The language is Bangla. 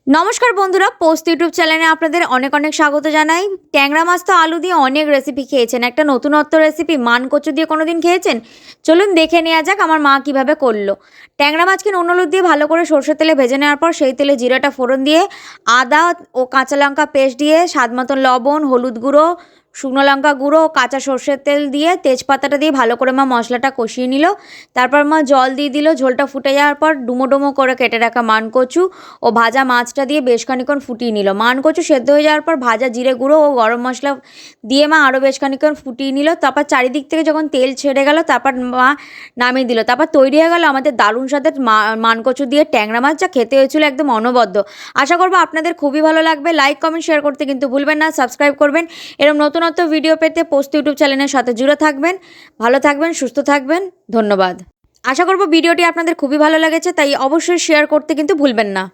নমস্কার বন্ধুরা, পোস্ট ইউটিউব চ্যানেলে আপনাদের অনেক অনেক স্বাগত জানাই। ট্যাংরা মাছ তো আলু দিয়ে অনেক রেসিপি খেয়েছেন, একটা নতুনত্ব রেসিপি মান কচু দিয়ে কোনোদিন খেয়েছেন? চলুন দেখে নেওয়া যাক আমার মা কিভাবে করলো। ট্যাংরা মাছকে নুন হলুদ দিয়ে ভালো করে সরষের তেলে ভেজে নেওয়ার পর সেই তেলে জিরাটা ফোড়ন দিয়ে আদা ও কাঁচা লঙ্কা পেস্ট দিয়ে স্বাদ মতন লবণ, হলুদ গুঁড়ো, শুকনো লঙ্কা গুঁড়ো ও কাঁচা সর্ষের তেল দিয়ে তেজপাতাটা দিয়ে ভালো করে মা মশলাটা কষিয়ে নিল। তারপর মা জল দিয়ে দিল। ঝোলটা ফুটে যাওয়ার পর ডুমো ডুমো করে কেটে রাখা মানকচু ও ভাজা মাছটা দিয়ে বেশ খানিক্ষণ ফুটিয়ে নিল। মানকচু সেদ্ধ হয়ে যাওয়ার পর ভাজা জিরে গুঁড়ো ও গরম মশলা দিয়ে মা আরও বেশ খানিক্ষণ ফুটিয়ে নিল। তারপর চারিদিক থেকে যখন তেল ছেড়ে গেল তারপর মা নামিয়ে দিল। তারপর তৈরি হয়ে গেল আমাদের দারুণ স্বাদের মানকচু দিয়ে ট্যাংরা মাছ, যা খেতে হয়েছিল একদম অনবদ্য। আশা করবো আপনাদের খুবই ভালো লাগবে। লাইক কমেন্ট শেয়ার করতে কিন্তু ভুলবেন না, সাবস্ক্রাইব করবেন। এরকম নতুনত্ব ভিডিও পেতে পোস্ট ইউটিউব চ্যানেলের সাথে জুড়ে থাকবেন। ভালো থাকবেন, সুস্থ থাকবেন। ধন্যবাদ। আশা করব ভিডিওটি আপনাদের খুবই ভালো লেগেছে, তাই অবশ্যই শেয়ার করতে কিন্তু ভুলবেন না।